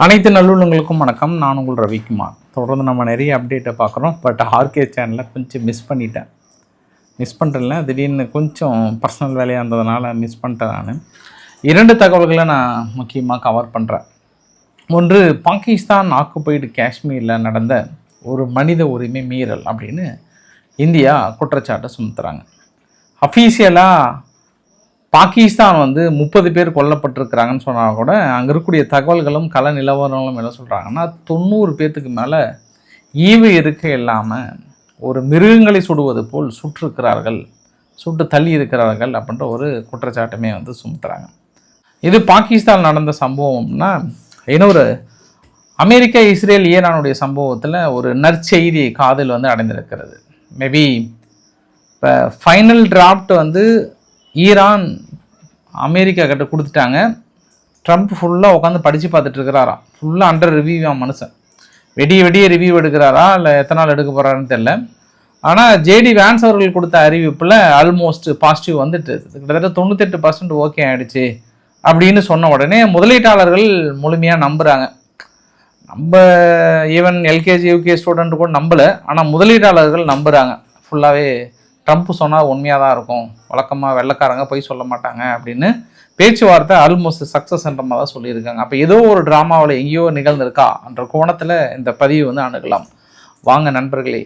அனைத்து நல்லுள்ளங்களுக்கும் வணக்கம். நான் உங்கள் ரவிக்குமார். தொடர்ந்து நம்ம நிறைய அப்டேட்டை பார்க்குறோம். பட் ஆர்கே சேனலில் கொஞ்சம் மிஸ் பண்ணுறேன்ல, திடீர்னு கொஞ்சம் பர்சனல் வேலையாக இருந்ததுனால மிஸ் பண்ணிட்டேன். நான் 2 தகவல்களை நான் முக்கியமாக கவர் பண்ணுறேன். ஒன்று, பாகிஸ்தான் ஆக்குபைடு காஷ்மீரில் நடந்த ஒரு மனித உரிமை மீறல் அப்படின்னு இந்தியா குற்றச்சாட்டை சுமத்துறாங்க. அஃபீஷியலாக பாகிஸ்தான் 30 பேர் கொல்லப்பட்டிருக்கிறாங்கன்னு சொன்னால் கூட அங்கே இருக்கக்கூடிய தகவல்களும் கள நிலவரங்களும் என்ன சொல்கிறாங்கன்னா 90 பேர்த்துக்கு மேலே ஈவு இருக்க இல்லாமல் ஒரு மிருகங்களை சுடுவது போல் சுட்டு தள்ளி இருக்கிறார்கள் அப்படின்ற ஒரு குற்றச்சாட்டுமே சுமத்துறாங்க. இது பாகிஸ்தான் நடந்த சம்பவம்னா, இன்னொரு அமெரிக்கா, இஸ்ரேல், ஈரானுடைய சம்பவத்தில் ஒரு நற்செய்தி காதில் அடைந்திருக்கிறது. மேபி இப்போ ஃபைனல் டிராஃப்ட் ஈரான் அமெரிக்கா கிட்ட கொடுத்துட்டாங்க. ட்ரம்ப் ஃபுல்லாக உட்காந்து படித்து பார்த்துட்டு இருக்கிறாராம். ஃபுல்லாக அண்டர் ரிவ்யூ மனுஷன். வெடிய ரிவ்யூ எடுக்கிறாரா இல்லை எத்தனை நாள் எடுக்க போகிறாருன்னு தெரியல. ஆனால் ஜேடி வேன்ஸ் அவர்கள் கொடுத்த அறிவிப்பில் ஆல்மோஸ்ட் பாசிட்டிவ் கிட்டத்தட்ட 98% ஓகே ஆகிடுச்சு அப்படின்னு சொன்ன உடனே முதலீட்டாளர்கள் முழுமையாக நம்புகிறாங்க. நம்ம ஈவன் எல்கேஜி யூகே ஸ்டூடெண்ட் கூட நம்பலை, ஆனால் முதலீட்டாளர்கள் நம்புகிறாங்க. ஃபுல்லாகவே ட்ரம்ப் சொன்னால் உண்மையாக தான் இருக்கும், வழக்கமாக வெள்ளைக்காரங்க போய் சொல்ல மாட்டாங்க அப்படின்னு பேச்சுவார்த்தை ஆல்மோஸ்ட் சக்ஸஸ் என்ற மாதிரி தான் சொல்லியிருக்காங்க. அப்போ ஏதோ ஒரு ட்ராமாவில் எங்கேயோ நிகழ்ந்திருக்கா என்ற கோணத்தில் இந்த பதிவு அணுகலாம். வாங்க நண்பர்களே,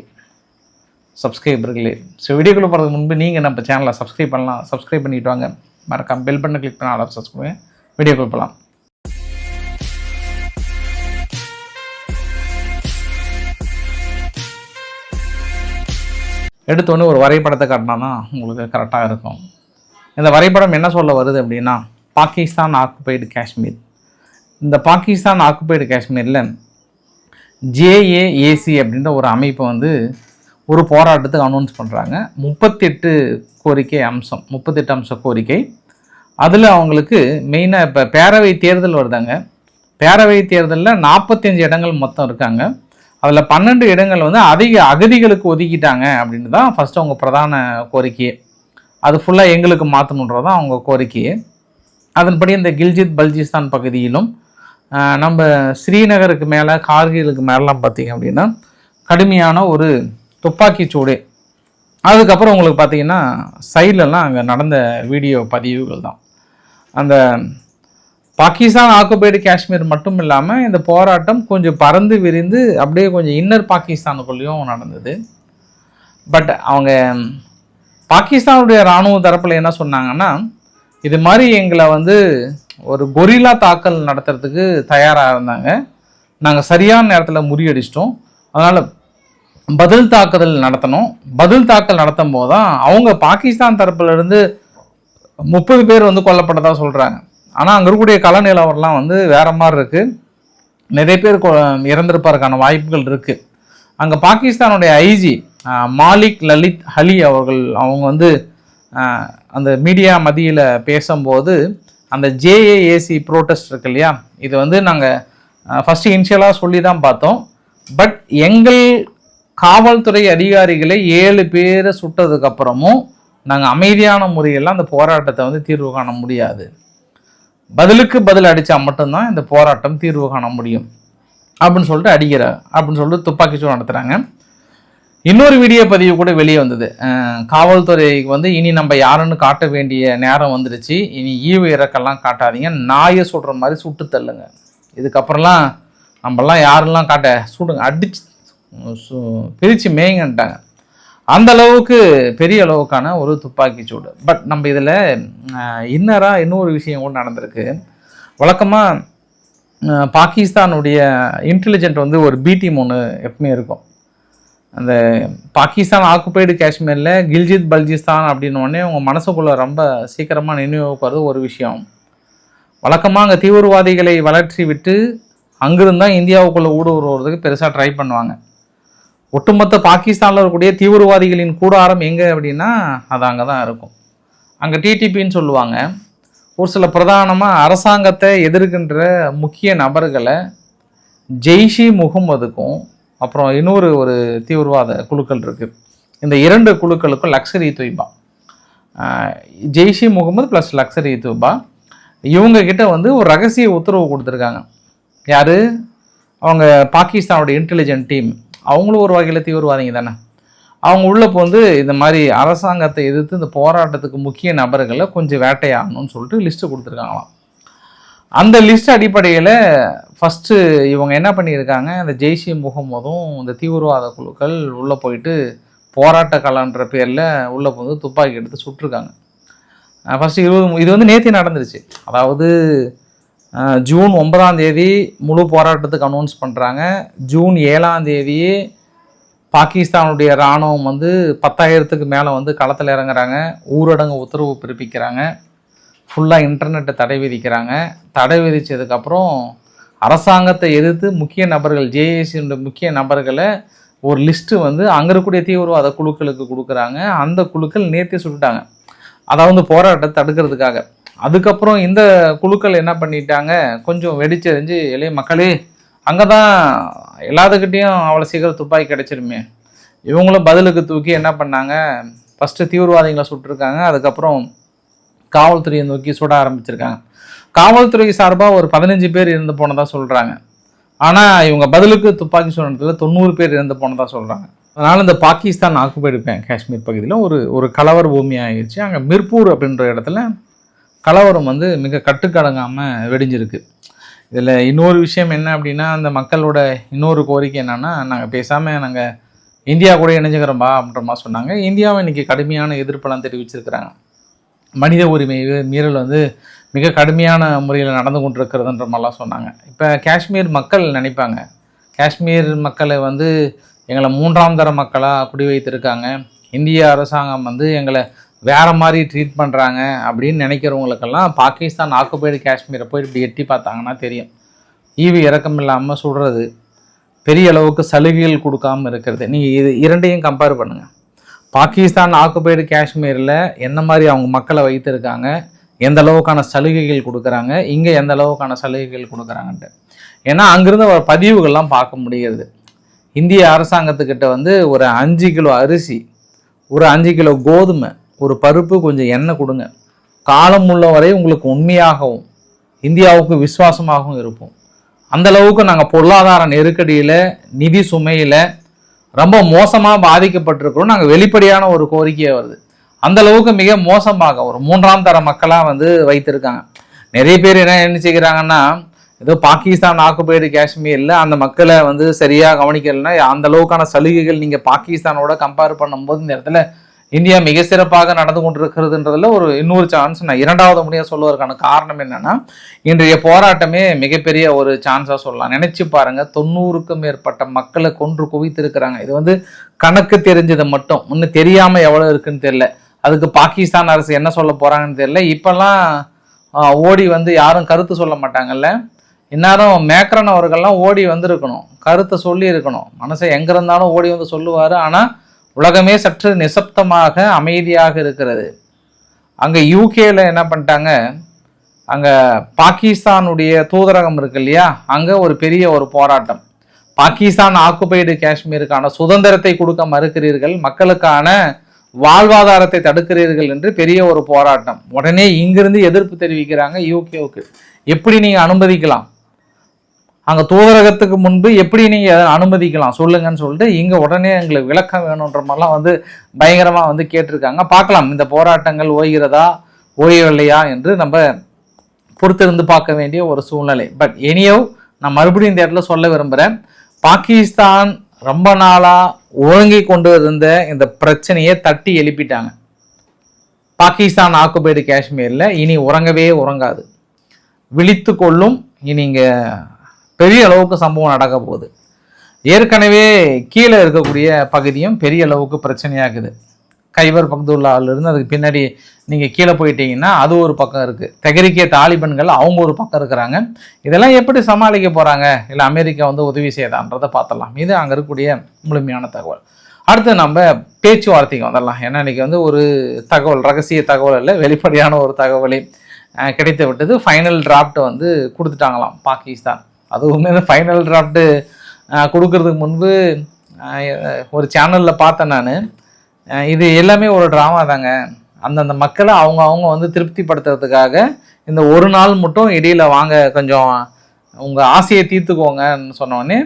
சப்ஸ்கிரைபர்களே. ஸோ வீடியோக்குள்ளே போகிறதுக்கு முன்பு நீங்கள் நம்ம சேனலை சப்ஸ்கிரைப் பண்ணலாம். சப்ஸ்கிரைப் பண்ணிட்டு வாங்க. மறக்காம பெல் பண்ண கிளிக் பண்ண ஆல் சப்ஸ்கிரைப். வீடியோக்குள்ளே போகலாம். எடுத்தோன்னு ஒரு வரைபடத்தை காட்டினா தான் உங்களுக்கு கரெக்டாக இருக்கும். இந்த வரைபடம் என்ன சொல்ல வருது அப்படின்னா, பாகிஸ்தான் ஆக்குபைடு காஷ்மீர். இந்த பாகிஸ்தான் ஆக்குபைடு காஷ்மீரில் ஜேஏஏசி அப்படின்ற ஒரு அமைப்பை ஒரு போராட்டத்துக்கு அனௌன்ஸ் பண்ணுறாங்க. 38 அம்ச கோரிக்கை. அதில் அவங்களுக்கு மெயினாக இப்போ பேரவை தேர்தல் வருதாங்க. பேரவை தேர்தலில் 45 இடங்கள் மொத்தம் இருக்காங்க. அதில் 12 இடங்கள் அதிக அகதிகளுக்கு ஒதுக்கிட்டாங்க அப்படின்னு தான் ஃபஸ்ட்டு அவங்க பிரதான கோரிக்கையே. அது ஃபுல்லாக எங்களுக்கு மாற்றணுன்றது தான் அவங்க கோரிக்கையே. அதன்படி இந்த கில்ஜித் பல்ஜிஸ்தான் பகுதியிலும் நம்ம ஸ்ரீநகருக்கு மேலே கார்கிலுக்கு மேலாம் பார்த்திங்க அப்படின்னா கடுமையான ஒரு துப்பாக்கி சூடு. அதுக்கப்புறம் உங்களுக்கு பார்த்திங்கன்னா சைட்லலாம் அங்கே நடந்த வீடியோ பதிவுகள் தான். அந்த பாகிஸ்தான் ஆக்குபைடு காஷ்மீர் மட்டும் இல்லாமல் இந்த போராட்டம் கொஞ்சம் பறந்து விரிந்து அப்படியே கொஞ்சம் இன்னர் பாகிஸ்தானுக்குள்ளேயும் நடந்தது. பட் அவங்க பாகிஸ்தானுடைய இராணுவ தரப்பில் என்ன சொன்னாங்கன்னா, இது மாதிரி எங்களை ஒரு கொரில்லா தாக்கல் நடத்துறதுக்கு தயாராக இருந்தாங்க. நாங்கள் சரியான நேரத்தில் முறியடிச்சிட்டோம். அதனால் பதில் தாக்குதல் நடத்தணும். பதில் தாக்கல் நடத்தும் போது தான் அவங்க பாகிஸ்தான் தரப்புலேருந்து 30 பேர் கொல்லப்பட்டதாக சொல்கிறாங்க. ஆனால் அங்கே இருக்கக்கூடிய கள நிலவரம்லாம் வேறு மாதிரி இருக்குது. நிறைய பேர் இறந்திருப்பதற்கான வாய்ப்புகள் இருக்குது. அங்கே பாகிஸ்தானுடைய ஐஜி மாலிக் லலித் அலி அவங்க அந்த மீடியா மத்தியில் பேசும்போது அந்த ஜேஏஏசி ப்ரோட்டஸ்ட் இருக்கு இல்லையா, இது நாங்கள் ஃபஸ்ட்டு இனிஷியலாக சொல்லி தான் பார்த்தோம். பட் எங்கள் காவல்துறை அதிகாரிகளை 7 பேரை சுட்டதுக்கப்புறமும் நாங்கள் அமைதியான முறையெல்லாம் அந்த போராட்டத்தை தீர்வு காண முடியாது. பதிலுக்கு பதில் அடித்தா மட்டும்தான் இந்த போராட்டம் தீர்வு காண முடியும் அப்படின்னு சொல்லிட்டு துப்பாக்கிச்சூடு நடத்துகிறாங்க. இன்னொரு வீடியோ பதிவு கூட வெளியே வந்தது. காவல்துறைக்கு இனி நம்ம யாருன்னு காட்ட வேண்டிய நேரம் வந்துடுச்சு, இனி ஈவு இறக்கெல்லாம் காட்டாதீங்க, நாயை சுடுற மாதிரி சுட்டு தள்ளுங்க, இதுக்கப்புறம்லாம் நம்மலாம் யாரெல்லாம் காட்ட சுடுங்க, அடிச்சு பிரித்து மேய்ங்கன்ட்டாங்க. அந்த அளவுக்கு பெரிய அளவுக்கான ஒரு துப்பாக்கி சூடு. பட் நம்ம இதில் இன்னராக இன்னொரு விஷயம் கூட நடந்திருக்கு. வழக்கமாக பாகிஸ்தானுடைய இன்டெலிஜென்ட் ஒரு பி டீம் எப்பவுமே இருக்கும். அந்த பாகிஸ்தான் ஆக்குபைடு காஷ்மீரில் கில்ஜித் பல்ஜிஸ்தான் அப்படின்னோடனே உங்கள் மனசுக்குள்ளே ரொம்ப சீக்கிரமாக நினைவுக்கு வருது ஒரு விஷயம். வழக்கமாக அங்கே தீவிரவாதிகளை வளர்ச்சி விட்டு அங்கிருந்தால் இந்தியாவுக்குள்ளே ஊடுருவதுக்கு பெருசாக ட்ரை பண்ணுவாங்க. ஒட்டுமொத்த பாகிஸ்தானில் இருக்கக்கூடிய தீவிரவாதிகளின் கூடாரம் எங்கே அப்படின்னா அது அங்கே தான் இருக்கும். அங்கே டிடிபின்னு சொல்லுவாங்க. ஒரு சில பிரதானமாக அரசாங்கத்தை எதிர்க்கின்ற முக்கிய நபர்களை ஜெய்ஷி முகமதுக்கும் அப்புறம் இன்னொரு ஒரு தீவிரவாத குழுக்கள் இருக்குது. இந்த 2 குழுக்களுக்கும் லக்ஷர் இ தொய்பா, ஜெய்ஷி முகமது ப்ளஸ் லக்ஷர் இ தொய்பா, இவங்கக்கிட்ட ஒரு ரகசிய உத்தரவு கொடுத்துருக்காங்க. யார்? அவங்க பாகிஸ்தானுடைய இன்டெலிஜென்ட் டீம். அவங்களும் ஒரு வகையில் தீவிரவாதிங்க தானே. அவங்க உள்ள வந்து இந்த மாதிரி அரசாங்கத்தை எதிர்த்து இந்த போராட்டத்துக்கு முக்கிய நபர்களை கொஞ்சம் வேட்டையாடணும்னு சொல்லிட்டு லிஸ்ட்டு கொடுத்துருக்காங்களாம். அந்த லிஸ்ட் அடிப்படையில் ஃபஸ்ட்டு இவங்க என்ன பண்ணியிருக்காங்க, இந்த ஜெய்ஷ் இ முகமதும் இந்த தீவிரவாத குழுக்கள் உள்ளே போயிட்டு போராட்ட கலன்ற பேரில் உள்ளே வந்து துப்பாக்கி எடுத்து சுட்டிருக்காங்க. ஃபஸ்ட்டு இது வந்து நேற்று நடந்துருச்சு. அதாவது ஜூன் 9 முழு போராட்டத்துக்கு அனௌன்ஸ் பண்ணுறாங்க. ஜூன் 7 பாகிஸ்தானுடைய இராணுவம் வந்து 10,000க்கு மேலே வந்து களத்தில் இறங்குறாங்க. ஊரடங்கு உத்தரவு பிறப்பிக்கிறாங்க. ஃபுல்லாக இன்டர்நெட்டை தடை விதிக்கிறாங்க. தடை விதித்ததுக்கப்புறம் அரசாங்கத்தை எதிர்த்து முக்கிய நபர்கள், ஜேஏசியோட முக்கிய நபர்களை ஒரு லிஸ்ட்டு வந்து அங்கே இருக்கக்கூடிய தீவிரவாத குழுக்களுக்கு கொடுக்குறாங்க. அந்த குழுக்கள் நேற்றே சுட்டுட்டாங்க, அதாவது போராட்டத்தை தடுக்கிறதுக்காக. அதுக்கப்புறம் இந்த குழுக்கள் என்ன பண்ணிட்டாங்க, கொஞ்சம் வெடிச்செறிஞ்சு இளைய மக்களே அங்கே தான் எல்லாத்துக்கிட்டேயும் அவ்வளோ சீக்கிரம் துப்பாக்கி கிடச்சிருமே, இவங்களும் பதிலுக்கு தூக்கி என்ன பண்ணாங்க, ஃபஸ்ட்டு தீவிரவாதிகளை சுட்டிருக்காங்க. அதுக்கப்புறம் காவல்துறையை நோக்கி சுட ஆரம்பிச்சிருக்காங்க. காவல்துறை சார்பாக ஒரு 15 பேர் இறந்து போனதாக சொல்கிறாங்க. ஆனால் இவங்க பதிலுக்கு துப்பாக்கி சுடத்தில் 90 பேர் இறந்து போனதாக சொல்கிறாங்க. அதனால் இந்த பாகிஸ்தான் ஆக்குபைடு காஷ்மீர் பகுதியில் ஒரு கலவர பூமி ஆகிடுச்சு. அங்கே மிர்பூர் அப்படின்ற இடத்துல கலவரம் வந்து மிக கட்டுக்கடங்காமல் வெடிஞ்சிருக்கு. இதில் இன்னொரு விஷயம் என்ன அப்படின்னா, அந்த மக்களோட இன்னொரு கோரிக்கை என்னென்னா, நாங்கள் பேசாமல் நாங்கள் இந்தியா கூட இணைஞ்சுக்கிறோம்பா அப்படின்ற மாதிரி சொன்னாங்க. இந்தியாவை இன்றைக்கி கடுமையான எதிர்ப்பெல்லாம் தெரிவிச்சிருக்கிறாங்க. மனித உரிமை மீறல் வந்து மிக கடுமையான முறையில் நடந்து கொண்டிருக்கிறதுன்ற மாதிரிலாம் சொன்னாங்க. இப்போ காஷ்மீர் மக்கள் நினைப்பாங்க, காஷ்மீர் மக்களை வந்து எங்களை 3ஆம் தர மக்களாக குடி வைத்திருக்காங்க, இந்திய அரசாங்கம் வந்து எங்களை வேறு மாதிரி ட்ரீட் பண்ணுறாங்க அப்படின்னு நினைக்கிறவங்களுக்கெல்லாம் பாகிஸ்தான் ஆக்குபைடு காஷ்மீரை போய் இப்படி எட்டி பார்த்தாங்கன்னா தெரியும். ஈவு இறக்கம் இல்லாமல் சுடுறது, பெரிய அளவுக்கு சலுகைகள் கொடுக்காமல் இருக்கிறது. நீங்கள் இது இரண்டையும் கம்பேர் பண்ணுங்கள். பாகிஸ்தான் ஆக்குபைடு காஷ்மீரில் என்ன மாதிரி அவங்க மக்களை வைத்திருக்காங்க, எந்த அளவுக்கான சலுகைகள் கொடுக்குறாங்க, இங்கே எந்த அளவுக்கான சலுகைகள் கொடுக்குறாங்கன்ட்டு. ஏன்னா அங்கேருந்து ஒரு பதிவுகள்லாம் பார்க்க முடிகிறது. இந்திய அரசாங்கத்துக்கிட்ட வந்து ஒரு 5 கிலோ அரிசி, ஒரு 5 கிலோ கோதுமை, ஒரு பருப்பு, கொஞ்சம் எண்ணெய் கொடுங்க, காலம் உள்ள வரை உங்களுக்கு உண்மையாகவும் இந்தியாவுக்கு விசுவாசமாகவும் இருப்போம். அந்தளவுக்கு நாங்கள் பொருளாதார நெருக்கடியில், நிதி சுமையில் ரொம்ப மோசமாக பாதிக்கப்பட்டிருக்கிறோம். நாங்கள் வெளிப்படையான ஒரு கோரிக்கையை வருது. அந்த அளவுக்கு மிக மோசமாக ஒரு 3ஆம் தர மக்களாக வந்து வைத்திருக்காங்க. நிறைய பேர் என்ன நினைச்சுக்கிறாங்கன்னா, ஏதோ பாகிஸ்தான் ஆக்குபைடு காஷ்மீரில் அந்த மக்களை வந்து சரியாக கவனிக்கலைன்னா அந்த அளவுக்கான சலுகைகள் நீங்கள் பாகிஸ்தானோட கம்பேர் பண்ணும்போது இந்த இடத்துல இந்தியா மிக சிறப்பாக நடந்து கொண்டிருக்கிறதுன்றதுல ஒரு இன்னொரு சான்ஸ் நான் 2வது முறையாக சொல்வதற்கான காரணம் என்னன்னா, இன்றைய போராட்டமே மிகப்பெரிய ஒரு சான்ஸாக சொல்லலாம். நினைச்சு பாருங்க, 90க்கும் மேற்பட்ட மக்களை கொன்று குவித்திருக்கிறாங்க. இது வந்து கணக்கு தெரிஞ்சது மட்டும், இன்னும் தெரியாம எவ்வளவு இருக்குன்னு தெரியல. அதுக்கு பாகிஸ்தான் அரசு என்ன சொல்ல போறாங்கன்னு தெரியல. இப்பெல்லாம் ஓடி வந்து யாரும் கருத்து சொல்ல மாட்டாங்கல்ல. இந்நேரம் மேக்ரன் அவர்கள்லாம் ஓடி வந்திருக்கணும், கருத்தை சொல்லி இருக்கணும். மனசை எங்க இருந்தாலும் ஓடி வந்து சொல்லுவாரு. ஆனா உலகமே சற்று நிசப்தமாக அமைதியாக இருக்கிறது. அங்கே யூகேல என்ன பண்ணிட்டாங்க, அங்கே பாகிஸ்தானுடைய தூதரகம் இருக்கு இல்லையா, அங்கே ஒரு பெரிய ஒரு போராட்டம். பாகிஸ்தான் ஆக்குபைடு காஷ்மீருக்கான சுதந்திரத்தை கொடுக்க மறுக்கிறீர்கள், மக்களுக்கான வாழ்வாதாரத்தை தடுக்கிறீர்கள் என்று பெரிய ஒரு போராட்டம். உடனே இங்கிருந்து எதிர்ப்பு தெரிவிக்கிறாங்க யூகேவுக்கு. எப்படி நீங்கள் அனுமதிக்கலாம், அங்கே தூதரகத்துக்கு முன்பு எப்படி நீங்கள் அனுமதிக்கலாம் சொல்லுங்கன்னு சொல்லிட்டு இங்கே உடனே எங்களுக்கு விளக்கம் வேணுன்ற மாதிரிலாம் வந்து பயங்கரமாக வந்து கேட்டிருக்காங்க. பார்க்கலாம் இந்த போராட்டங்கள் ஓய்கிறதா ஓயவில்லையா என்று நம்ம பொறுத்திருந்து பார்க்க வேண்டிய ஒரு சூழ்நிலை. பட் எனியோ நான் மறுபடியும் இந்த இடத்துல சொல்ல விரும்புகிறேன், பாகிஸ்தான் ரொம்ப நாளாக ஒழுங்கி கொண்டு இருந்த இந்த பிரச்சனையை தட்டி எழுப்பிட்டாங்க. பாகிஸ்தான் ஆக்குபைடு காஷ்மீரில் இனி உறங்கவே உறங்காது, விழித்து கொள்ளும். இனி இங்கே பெரிய அளவுக்கு சம்பவம் நடக்க போகுது. ஏற்கனவே கீழே இருக்கக்கூடிய பகுதியும் பெரிய அளவுக்கு பிரச்சனையாகுது. கைபர் பக்துல்லாவிலிருந்து அதுக்கு பின்னாடி நீங்கள் கீழே போயிட்டீங்கன்னா அது ஒரு பக்கம் இருக்குது. தெஹ்ரிகே தாலிபன்கள் அவங்க ஒரு பக்கம் இருக்கிறாங்க. இதெல்லாம் எப்படி சமாளிக்க போகிறாங்க, இல்லை அமெரிக்கா வந்து உதவி செய்தான்றதை பார்த்தலாம். இது அங்கே இருக்கக்கூடிய முழுமையான தகவல். அடுத்து நம்ம பேச்சுவார்த்தைக்கு வந்துடலாம். ஏன்னா இன்றைக்கி வந்து ஒரு தகவல், ரகசிய தகவல் இல்லை, வெளிப்படையான ஒரு தகவலே கிடைத்து விட்டது. ஃபைனல் டிராஃப்ட் வந்து கொடுத்துட்டாங்களாம் பாகிஸ்தான். அதுவுமே ஃபைனல் டிராஃப்ட்டு கொடுக்கறதுக்கு முன்பு ஒரு சேனலில் பார்த்தேன் நான். இது எல்லாமே ஒரு ட்ராமா தாங்க. அந்தந்த மக்களை அவங்க வந்து திருப்திப்படுத்துறதுக்காக இந்த ஒரு நாள் மட்டும் இடையில் வாங்க கொஞ்சம் உங்கள் ஆசையை தீர்த்துக்கோங்கன்னு சொன்னோடனே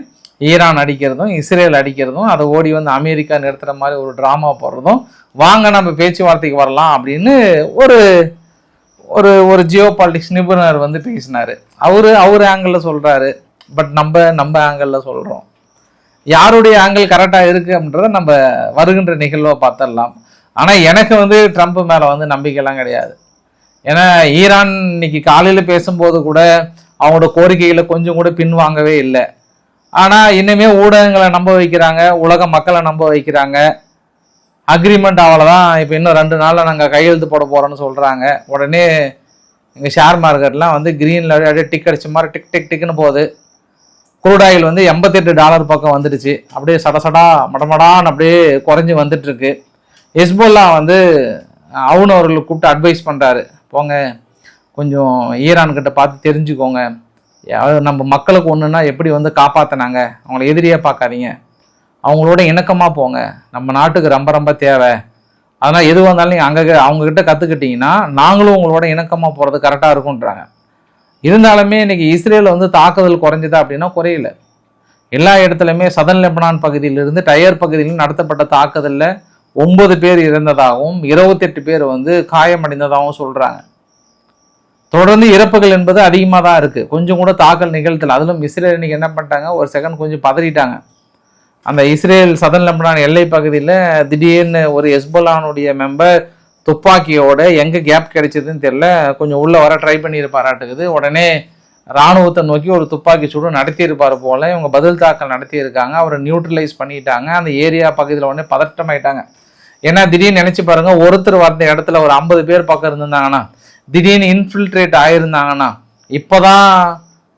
ஈரான் அடிக்கிறதும் இஸ்ரேல் அடிக்கிறதும் அதை ஓடி வந்து அமெரிக்கா நிறுத்துகிற மாதிரி ஒரு ட்ராமா போடுறதும் வாங்க நம்ம பேச்சுவார்த்தைக்கு வரலாம் அப்படின்னு ஒரு ஒரு ஒரு ஜியோ பாலிட்டிக்ஸ் நிபுணர் வந்து பேசினார். அவர் ஆங்கிளில் சொல்கிறாரு, பட் நம்ம ஆங்கிளில் சொல்கிறோம். யாருடைய ஆங்கிள் கரெக்டாக இருக்குது அப்படின்றத நம்ம வருகின்ற நிகழ்வை பார்த்துடலாம். ஆனால் எனக்கு வந்து ட்ரம்ப் மேலே வந்து நம்பிக்கைலாம் கிடையாது. ஏன்னா ஈரான் இன்னைக்கு காலையில் பேசும்போது கூட அவங்களோட கோரிக்கைகளை கொஞ்சம் கூட பின்வாங்கவே இல்லை. ஆனால் இன்னுமே ஊடகங்களை நம்ப வைக்கிறாங்க, உலக மக்களை நம்ப வைக்கிறாங்க. அக்ரிமெண்ட் அவ்வளோதான், இப்போ இன்னும் 2 நாளில் நாங்கள் கையெழுத்து போட போகிறோன்னு சொல்கிறாங்க. உடனே எங்கள் ஷேர் மார்க்கெட்லாம் வந்து க்ரீனில் அப்படியே டிக் அடிச்ச மாதிரி டிக் டிக் டிக்னு போகுது. குரூட் ஆயில் வந்து $88 பக்கம் வந்துடுச்சு. அப்படியே சடசடா மடமடான்னு அப்படியே குறைஞ்சி வந்துட்டுருக்கு. ஹெஸ்போல்லா வந்து அவர்களுக்கு கூப்பிட்டு அட்வைஸ் பண்ணுறாரு, போங்க கொஞ்சம் ஈரான்கிட்ட பார்த்து தெரிஞ்சுக்கோங்க, நம்ம மக்களுக்கு ஒன்றுன்னா எப்படி வந்து காப்பாற்றினாங்க, அவங்கள எதிரியாக பார்க்காதீங்க, அவங்களோட இணக்கமாக போங்க, நம்ம நாட்டுக்கு ரொம்ப ரொம்ப தேவை. அதனால் எது வந்தாலும் நீங்கள் அவங்கக்கிட்ட கற்றுக்கிட்டிங்கன்னா நாங்களும் உங்களோட இணக்கமாக போகிறது கரெக்டாக இருக்குன்றாங்க. இருந்தாலுமே இன்றைக்கி இஸ்ரேல் வந்து தாக்குதல் குறைஞ்சதா அப்படின்னா குறையல. எல்லா இடத்துலையுமே சதன் லெபனான் பகுதியிலிருந்து டயர் பகுதியில் நடத்தப்பட்ட தாக்குதலில் 9 பேர் இறந்ததாகவும் 28 பேர் வந்து காயமடைந்ததாகவும் சொல்கிறாங்க. தொடர்ந்து இறப்புகள் என்பது அதிகமாக தான் இருக்குது. கொஞ்சம் கூட தாக்கல் நிகழ்த்தல. அதிலும் இஸ்ரேல் இன்னைக்கு என்ன பண்ணிட்டாங்க, ஒரு செகண்ட் கொஞ்சம் பதறிட்டாங்க. அந்த இஸ்ரேல் சதன் லெபனான் எல்லை பகுதியில் திடீர்னு ஒரு ஹெஸ்போல்லானுடைய மெம்பர் துப்பாக்கியோட எங்கே கேப் கிடைச்சதுன்னு தெரியல, கொஞ்சம் உள்ளே வர ட்ரை பண்ணியிருப்பாராட்டுக்குது. உடனே இராணுவத்தை நோக்கி ஒரு துப்பாக்கி சூடு நடத்தியிருப்பார் போல். இவங்க பதில் தாக்கல் நடத்தியிருக்காங்க. அவரை நியூட்ரலைஸ் பண்ணிட்டாங்க. அந்த ஏரியா பகுதியில் உடனே பதட்டமாயிட்டாங்க. ஏன்னா திடீர்னு நினச்சி பாருங்கள், ஒருத்தர் வந்த இடத்துல ஒரு 50 பேர் பக்கம் இருந்திருந்தாங்கன்னா, திடீர்னு இன்ஃபில்ட்ரேட் ஆயிருந்தாங்கன்னா, இப்போதான்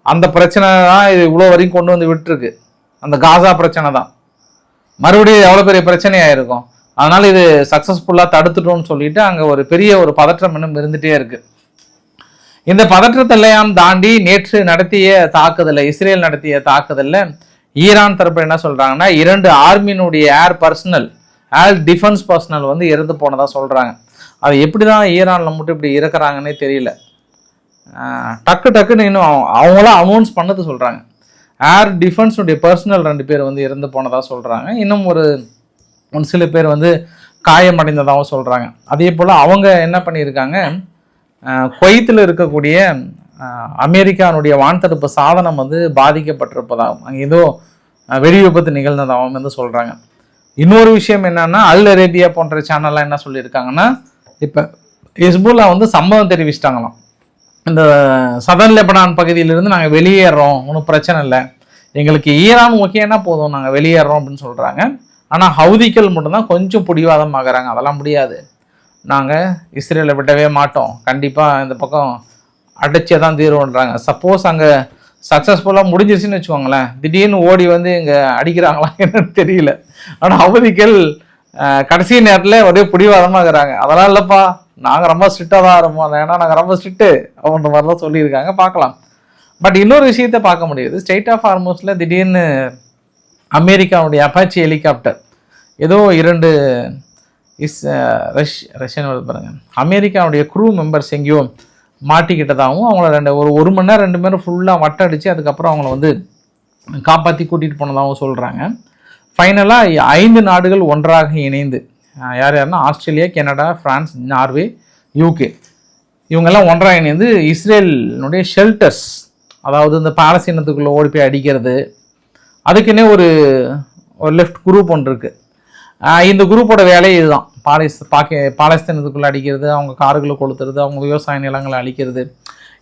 அந்த பிரச்சனை தான் இது இவ்வளோ வரைக்கும் கொண்டு வந்து விட்டுருக்கு. அந்த காசா பிரச்சனை தான் மறுபடியும் எவ்வளோ பெரிய பிரச்சனையாக இருக்கும். அதனால் இது சக்ஸஸ்ஃபுல்லாக தடுத்துட்டோம்னு சொல்லிட்டு அங்கே ஒரு பெரிய ஒரு பதற்றம் இன்னும் இருந்துகிட்டே இருக்குது. இந்த பதற்றத்தெல்லாம் தாண்டி நேற்று நடத்திய தாக்குதலில், இஸ்ரேல் நடத்திய தாக்குதலில் ஈரான் தரப்பு என்ன சொல்கிறாங்கன்னா, 2 ஆர்மியினுடைய ஏர் டிஃபென்ஸ் பர்சனல் வந்து இறந்து போனதாக சொல்கிறாங்க. அது எப்படி தான் ஈரானில் மட்டும் இப்படி இறக்குறாங்கன்னே தெரியல. டக்குன்னு இன்னும் அவங்களாம் அனௌன்ஸ் பண்ணது சொல்கிறாங்க. ஏர் டிஃபென்ஸுடைய பர்சனல் 2 பேர் வந்து இறந்து போனதாக சொல்கிறாங்க. இன்னும் ஒரு சில பேர் வந்து காயமடைந்ததாகவும் சொல்கிறாங்க. அதே போல் அவங்க என்ன பண்ணியிருக்காங்க, குவைத்தில் இருக்கக்கூடிய அமெரிக்கானுடைய வான்தடுப்பு சாதனம் வந்து பாதிக்கப்பட்டிருப்பதாகவும், அங்கே ஏதோ வெடி விபத்து நிகழ்ந்ததாகவும் வந்து சொல்கிறாங்க. இன்னொரு விஷயம் என்னன்னா, அல் அரேபியா போன்ற சேனல்லாம் என்ன சொல்லியிருக்காங்கன்னா, இப்போ ஹெஸ்போல்லா வந்து சம்மதம் தெரிவிச்சிட்டாங்களாம், இந்த சதன் லெபனான் பகுதியிலிருந்து நாங்கள் வெளியேறோம், ஒன்றும் பிரச்சனை இல்லை, எங்களுக்கு ஈரான் ஓகேன்னா போதும், நாங்கள் வெளியேறோம் அப்படின்னு சொல்கிறாங்க. ஆனால் ஹவுதிகள் மட்டும்தான் கொஞ்சம் பிடிவாதம் ஆகிறாங்க. அதெல்லாம் முடியாது, நாங்கள் இஸ்ரேலை விடவே மாட்டோம், கண்டிப்பாக இந்த பக்கம் அடைச்சே தான் தீர்வுன்றாங்க. சப்போஸ் அங்கே சக்ஸஸ்ஃபுல்லாக முடிஞ்சிருச்சுன்னு வச்சுக்கோங்களேன், திடீர்னு ஓடி வந்து இங்கே அடிக்கிறாங்களா என்னன்னு தெரியல. ஆனால் அவதிகள் கடைசி நேரத்தில் ஒரே பிடிவாதமாக இருக்கிறாங்க. அதெல்லாம் இல்லைப்பா, நாங்கள் ரொம்ப ஸ்ட்ரிக்டாக தான் இருப்போம், ஏன்னா நாங்கள் ரொம்ப ஸ்ட்ரிக்ட்டு அப்படின்ற மாதிரிலாம் சொல்லியிருக்காங்க. பார்க்கலாம். பட் இன்னொரு விஷயத்த பார்க்க முடியுது, ஸ்ட்ரெயிட் ஆஃப் ஹார்மோஸில் திடீர்னு அமெரிக்காவுடைய அப்பாச்சி ஹெலிகாப்டர் ஏதோ 2 ரஷ்யன் பாருங்க, அமெரிக்காவுடைய க்ரூ மெம்பர்ஸ் எங்கேயோ மாட்டிக்கிட்டதாகவும், அவங்கள ஒரு மணி நேரம் 2 பேரும் ஃபுல்லாக வட்ட அடித்து அதுக்கப்புறம் அவங்கள வந்து காப்பாற்றி கூட்டிகிட்டு போனதாகவும் சொல்கிறாங்க. ஃபைனலாக 5 நாடுகள் ஒன்றாக இணைந்து, யாருன்னா Australia, Canada, France, Norway, UK, இவங்கெல்லாம் ஒன்றாக இணைந்து இஸ்ரேலினுடைய ஷெல்டர்ஸ், அதாவது இந்த பாலஸ்தீனத்துக்குள்ளே ஓடி போய் அடிக்கிறது, அதுக்குன்னே ஒரு லெஃப்ட் குரூப் ஒன்று இருக்குது. இந்த குரூப்போட வேலையே இதுதான், பாலஸ்தீனத்துக்குள்ளே அடிக்கிறது, அவங்க கார்களை கொளுத்துறது, அவங்க விவசாய நிலங்களை அழிக்கிறது,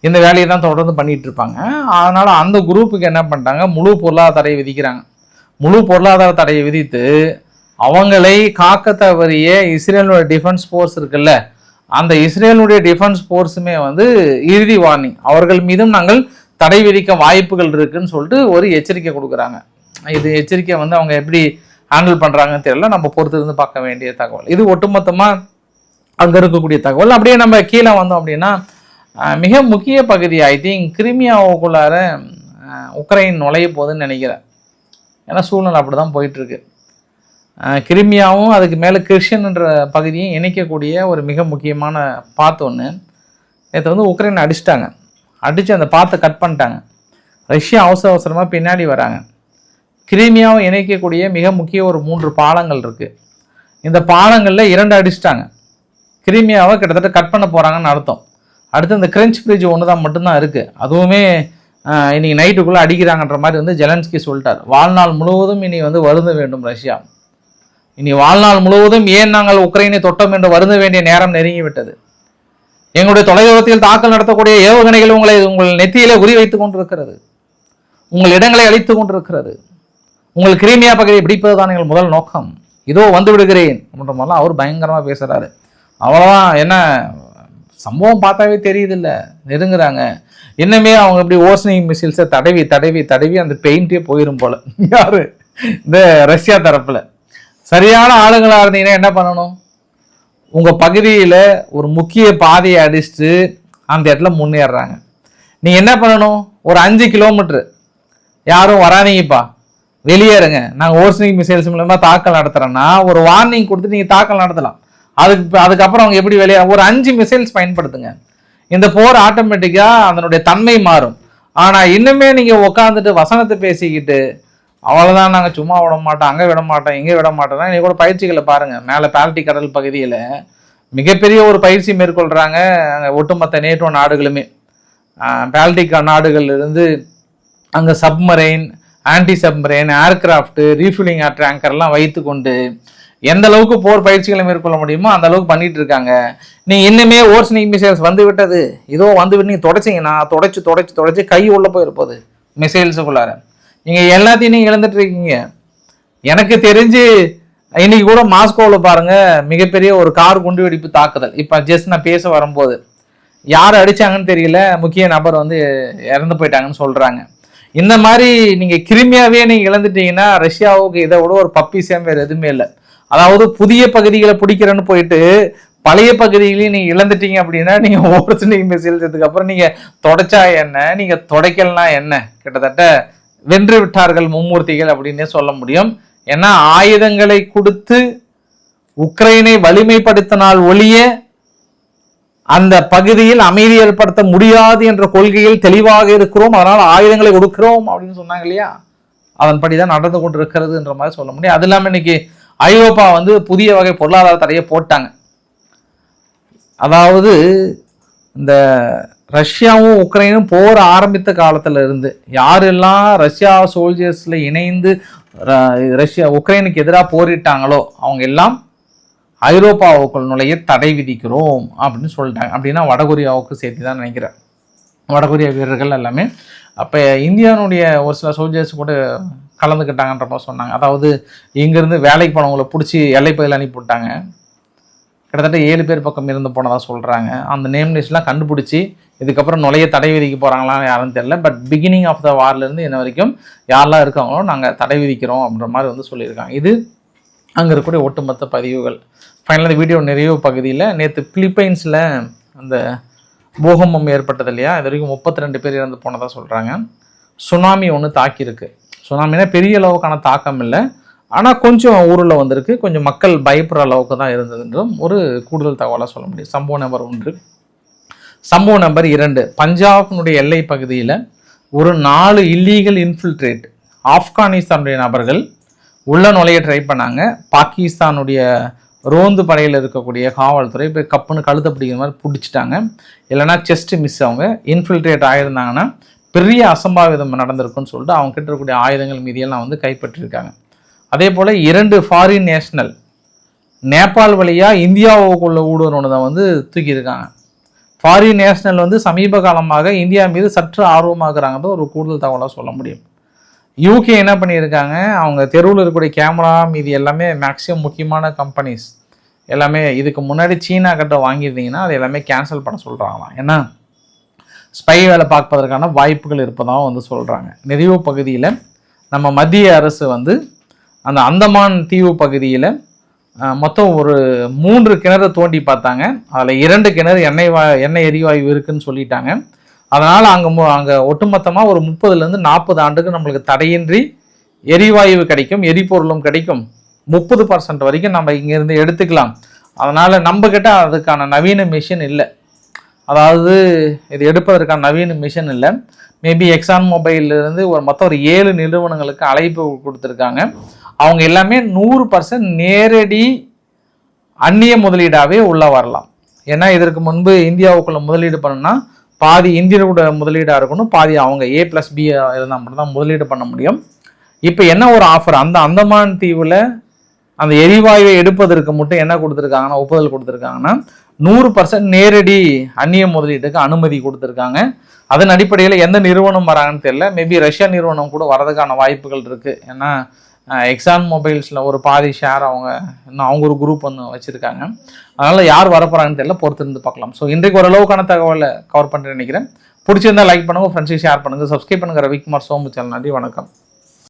இந்த வேலையை தான் தொடர்ந்து பண்ணிகிட்டு இருப்பாங்க. அதனால் அந்த குரூப்புக்கு என்ன பண்ணிட்டாங்க, முழு பொருளாதார தடையை விதிக்கிறாங்க. முழு பொருளாதார தடையை விதித்து அவங்களை காக்க தவறிய இஸ்ரேலுடைய டிஃபென்ஸ் ஃபோர்ஸ் இருக்குல்ல, அந்த இஸ்ரேலுடைய டிஃபென்ஸ் ஃபோர்ஸுமே வந்து இறுதி வார்னிங், அவர்கள் மீதும் நாங்கள் தடை விதிக்க வாய்ப்புகள் இருக்குன்னு சொல்லிட்டு ஒரு எச்சரிக்கை கொடுக்குறாங்க. இது எச்சரிக்கை வந்து அவங்க எப்படி ஹேண்டில் பண்ணுறாங்கன்னு தெரியல, நம்ம பொறுத்து இருந்து பார்க்க வேண்டிய தகவல். இது ஒட்டுமொத்தமாக அங்கே இருக்கக்கூடிய தகவல். அப்படியே நம்ம கீழே வந்தோம் அப்படின்னா, மிக முக்கிய பகுதி ஐ திங்க் கிரிமியாவுக்குள்ளார உக்ரைன் நுழைய போகுதுன்னு நினைக்கிறேன். ஏன்னா சூழ்நிலை அப்படி தான் போயிட்டுருக்கு. கிரிமியாவும் அதுக்கு மேலே கிறிஸ்டியன்ன்ற பகுதியும் இணைக்கக்கூடிய ஒரு மிக முக்கியமான பாத்து ஒன்று நேற்று வந்து உக்ரைன் அடிச்சிட்டாங்க. அடித்து அந்த பாத்தை கட் பண்ணிட்டாங்க. ரஷ்யா அவசரமாக பின்னாடி வராங்க. கிரீமியாவை இணைக்கக்கூடிய மிக முக்கிய ஒரு 3 பாலங்கள் இருக்குது. இந்த பாலங்களில் 2 அடிச்சிட்டாங்க. கிரீமியாவை கிட்டத்தட்ட கட் பண்ண போகிறாங்கன்னு அர்த்தம். அடுத்து இந்த கிரெஞ்ச் பிரிட்ஜ் ஒன்று தான் மட்டும்தான் இருக்குது. அதுவுமே இன்னைக்கு நைட்டுக்குள்ளே அடிக்கிறாங்கன்ற மாதிரி ஜெலன்ஸ்கி சொல்லிட்டார். வாழ்நாள் முழுவதும் இனி வருந்த வேண்டும் ரஷ்யா. இனி வாழ்நாள் முழுவதும் ஏன் நாங்கள் உக்ரைனை தொட்டோம் என்று வருந்த வேண்டிய நேரம் நெருங்கிவிட்டது. எங்களுடைய தொலைதூரத்தில் தாக்கல் நடத்தக்கூடிய ஏவுகணைகள் உங்கள் நெத்தியிலே குறி வைத்துக் கொண்டிருக்கிறது. உங்கள் இடங்களை அழித்துக் கொண்டிருக்கிறது. உங்கள் கிரீமியா பகுதியை பிடிப்பதுதான் எங்கள் முதல் நோக்கம். இதோ வந்து விடுகிறேன் அப்படின்ற மாதிரிலாம் அவர் பயங்கரமாக பேசுகிறாரு. அவ்வளோதான். என்ன சம்பவம் பார்த்தாவே தெரியுது இல்லை, நெருங்குறாங்க. இன்னுமே அவங்க இப்படி ஓசனிங் மிசைல்ஸை தடவி தடவி தடவி அந்த பெயிண்டே போயிடும் போல. யாரு? இந்த ரஷ்யா தரப்புல. சரியான ஆளுங்களாக இருந்தீங்கன்னா என்ன பண்ணணும்? உங்கள் பகுதியில் ஒரு முக்கிய பாதையை அடிச்சுட்டு அந்த இடத்துல முன்னேறுறாங்க. நீங்கள் என்ன பண்ணணும்? ஒரு 5 கிலோமீட்டரு யாரும் வராதீங்கப்பா, வெளியேறுங்க, நாங்கள் ஓசனிங் மிசைல்ஸ் மூலமாக தாக்கல் நடத்துகிறோன்னா ஒரு வார்னிங் கொடுத்து நீங்கள் தாக்கல் நடத்தலாம். அதுக்கப்புறம் அவங்க எப்படி வெளியே ஒரு 5 மிசைல்ஸ் பயன்படுத்துங்க. இந்த போர் ஆட்டோமேட்டிக்காக அதனுடைய தன்மை மாறும். ஆனால் இன்னுமே நீங்கள் உட்காந்துட்டு வசனத்தை பேசிக்கிட்டு அவ்வளோதான், நாங்கள் சும்மா விட மாட்டோம், அங்கே விட மாட்டோம், இங்கே விட மாட்டோம்னா இன்னைக்கு கூட பயிற்சிகளை பாருங்கள். மேலே பால்டிக் கடல் பகுதியில் மிகப்பெரிய ஒரு பயிற்சி மேற்கொள்கிறாங்க ஒட்டுமொத்த நேட்டோ நாடுகளுமே. பால்டிக் நாடுகள்லேருந்து அங்கே submarine, anti submarine, aircraft, refilling டேங்கர்லாம் வைத்து கொண்டு எந்த அளவுக்கு போர் பயிற்சிகளை மேற்கொள்ள முடியுமோ அந்த அளவுக்கு பண்ணிட்டு இருக்காங்க. நீங்க இன்னுமே ஓர்சனிங் மிசைல்ஸ் வந்து விட்டது, இதோ வந்து விட்டு நீங்க தொடச்சிங்கன்னா தொடச்சி கை உள்ள போயிருப்போது மிசைல்ஸுக்குள்ளார. நீங்க எல்லாத்தையும் நீங்க இழந்துட்டு இருக்கீங்க. எனக்கு தெரிஞ்சு இன்னைக்கு கூட மாஸ்கோவில் பாருங்க, மிகப்பெரிய ஒரு கார் குண்டுவெடிப்பு தாக்குதல். இப்ப ஜஸ்ட் நான் பேச வரும்போது யார் அடிச்சாங்கன்னு தெரியல, முக்கிய நபர் இறந்து போயிட்டாங்கன்னு சொல்றாங்க. இந்த மாதிரி நீங்க கிரிமியாவே நீங்க இழந்துட்டீங்கன்னா ரஷ்யாவுக்கு இதை விட ஒரு பப்பி சேம் வேறு எதுவுமே இல்லை. அதாவது புதிய பகுதிகளை பிடிக்கிறேன்னு போயிட்டு பழைய பகுதிகளையும் நீங்க இழந்துட்டீங்க அப்படின்னா நீங்க ஓர்சனிங் மிசைல்ஸுக்கு அப்புறம் நீங்க தொடச்சா என்ன, நீங்க தொடக்கலனா என்ன, கிட்டத்தட்ட வென்று விட்டார்கள் மும்மூர்த்திகள் அப்படின்னே சொல்ல முடியும். ஏன்னா ஆயுதங்களை கொடுத்து உக்ரைனை வலிமைப்படுத்தினால் ஒழிய அந்த பகுதியில் அமைதி ஏற்படுத்த முடியாது என்ற கொள்கையில் தெளிவாக இருக்கிறோம், அதனால ஆயுதங்களை கொடுக்கிறோம் அப்படின்னு சொன்னாங்க இல்லையா, அதன்படிதான் நடந்து கொண்டு இருக்கிறது என்ற மாதிரி சொல்ல முடியும். அது இல்லாமல் இன்னைக்கு ஐரோப்பா புதிய வகை பொருளாதார தடையை போட்டாங்க. அதாவது இந்த ரஷ்யாவும் உக்ரைனும் போர் ஆரம்பித்த காலத்துல இருந்து யாரெல்லாம் ரஷ்யா சோல்ஜர்ஸ்ல இணைந்து உக்ரைனுக்கு எதிராக போரிட்டாங்களோ அவங்க எல்லாம் ஐரோப்பாவுக்குள் நுழைய தடை விதிக்கிறோம் அப்படின்னு சொல்லிட்டாங்க. அப்படின்னா வடகொரியாவுக்கு சேர்த்து தான் நினைக்கிறேன். வடகொரியா வீரர்கள் எல்லாமே அப்போ இந்தியாவுடைய ஒரு சில சோல்ஜர்ஸ் கூட கலந்துக்கிட்டாங்கன்ற மாதிரி சொன்னாங்க. அதாவது இங்கேருந்து வேலைக்கு போனவங்களை பிடிச்சி எல்லைப்பகுதியில் அனுப்பிவிட்டாங்க. கிட்டத்தட்ட 7 பேர் பக்கம் இருந்து போனதாக சொல்கிறாங்க. அந்த நேம் லிஸ்ட்லாம் கண்டுபிடிச்சி இதுக்கப்புறம் நுழைய தடை விதிக்க போகிறாங்களான்னு யாரும் தெரியல. பட் பிகினிங் ஆஃப் த வார்லேருந்து இன்ன வரைக்கும் யாரெல்லாம் இருக்காங்களோ நாங்கள் தடை விதிக்கிறோம் அப்படின்ற மாதிரி சொல்லியிருக்காங்க. இது அங்கே இருக்கக்கூடிய ஒட்டுமொத்த பதிவுகள். ஃபைனலாக இந்த வீடியோ நிறைவு பகுதியில் நேற்று பிலிப்பைன்ஸில் அந்த பூகம்பம் ஏற்பட்டது இல்லையா, இது வரைக்கும் 32 பேர் இறந்து போனதாக சொல்கிறாங்க. சுனாமி ஒன்று தாக்கியிருக்கு. சுனாமினா பெரிய அளவுக்கான தாக்கம் இல்லை, ஆனால் கொஞ்சம் ஊரில் வந்திருக்கு, கொஞ்சம் மக்கள் பயப்படுற அளவுக்கு தான் இருந்ததுன்றும் ஒரு கூடுதல் தகவலாக சொல்ல முடியும். சம்பவம் நம்பர் 1. சம்பவம் நம்பர் 2, பஞ்சாபினுடைய எல்லை பகுதியில் ஒரு 4 இல்லீகல் இன்ஃபில்ட்ரேட் ஆப்கானிஸ்தானுடைய நபர்கள் உள்ள நுழைய ட்ரை பண்ணாங்க. பாகிஸ்தானுடைய ரோந்து படையில் இருக்கக்கூடிய காவல்துறை இப்போ கப்புன்னு கழுத்தை பிடிக்கிற மாதிரி பிடிச்சிட்டாங்க. இல்லைனா செஸ்ட் மிஸ் அவங்க இன்ஃபில்ட்ரேட் ஆகியிருந்தாங்கன்னா பெரிய அசம்பாவிதம் நடந்திருக்குன்னு சொல்லிட்டு அவங்க கிட்ட இருக்கக்கூடிய ஆயுதங்கள் மீதியெல்லாம் கைப்பற்றிருக்காங்க. அதே போல் 2 ஃபாரின் நேஷனல் நேபாள் வழியாக இந்தியாவுக்குள்ள ஊடுருவனை தான் தூக்கியிருக்காங்க. ஃபாரின் நேஷனல் சமீப காலமாக இந்தியா மீது சற்று ஆர்வமாகறாங்க ஒரு கூடுதல் தகவலாக சொல்ல முடியும். யூகே என்ன பண்ணியிருக்காங்க, அவங்க தெருவில் இருக்கக்கூடிய கேமரா மீதி எல்லாமே மேக்ஸிமம் முக்கியமான கம்பெனிஸ் எல்லாமே இதுக்கு முன்னாடி சீனா கிட்ட வாங்கியிருந்தீங்கன்னா அது எல்லாமே கேன்சல் பண்ண சொல்கிறாங்களாம். ஏன்னா ஸ்பை வேலை பார்ப்பதற்கான வாய்ப்புகள் இருப்பதாக சொல்கிறாங்க. நிறைவு பகுதியில் நம்ம மத்திய அரசு அந்த அந்தமான் தீவு பகுதியில் மொத்தம் ஒரு 3 கிணறு தோண்டி பார்த்தாங்க. அதில் 2 கிணறு எண்ணெய் எரிவாயு இருக்குன்னு சொல்லிட்டாங்க. அதனால் அங்கே ஒட்டுமொத்தமாக ஒரு 30லேருந்து 40 ஆண்டுக்கு நம்மளுக்கு தடையின்றி எரிவாயு கிடைக்கும், எரிபொருளும் கிடைக்கும். 30% வரைக்கும் நம்ம இங்கேருந்து எடுத்துக்கலாம். அதனால் நம்மக்கிட்ட அதுக்கான நவீன மிஷின் இல்லை. அதாவது இது எடுப்பதற்கான நவீன மிஷன் இல்லை. மேபி எக்ஸான் மொபைல்லேருந்து மொத்தம் ஒரு 7 நிறுவனங்களுக்கு அழைப்பு கொடுத்துருக்காங்க. அவங்க எல்லாமே 100% நேரடி அந்நிய முதலீடாகவே உள்ளே வரலாம். ஏன்னா இதற்கு முன்பு இந்தியாவுக்குள்ள முதலீடு பண்ணணும்னா பாதி இந்தியரோட முதலீடாக இருக்கணும், பாதி அவங்க A+B இருந்தால் மட்டும்தான் முதலீடு பண்ண முடியும். இப்போ என்ன ஒரு ஆஃபர், அந்த அந்தமான் தீவில் அந்த எரிவாயுவை எடுப்பதற்கு மட்டும் என்ன கொடுத்துருக்காங்கன்னா, ஒப்புதல் கொடுத்துருக்காங்கன்னா 100% நேரடி அந்நிய முதலீட்டுக்கு அனுமதி கொடுத்துருக்காங்க. அதன் அடிப்படையில் எந்த நிறுவனம் வராங்கன்னு தெரியல. மேபி ரஷ்யா நிறுவனம் கூட வரதுக்கான வாய்ப்புகள் இருக்குது. ஏன்னா எக்ஸான் மொபைல்ஸில் ஒரு பாதி ஷேர் அவங்க ஒரு குரூப் வச்சுருக்காங்க. அதனால் யார் வரப்போகிறாங்கன்னு தெரியல, பொறுத்திருந்து பார்க்கலாம். ஸோ இன்றைக்கு ஓரளவுக்கான தகவலை கவர் பண்ணுறேன்னு நினைக்கிறேன். பிடிச்சிருந்தா லைக் பண்ணுங்கள், ஃப்ரெண்ட்ஸுக்கு ஷேர் பண்ணுங்கள், சப்ஸ்கிரைப் பண்ணுங்கள். ரவிக்குமார் சோமு சேனல். நன்றி, வணக்கம்.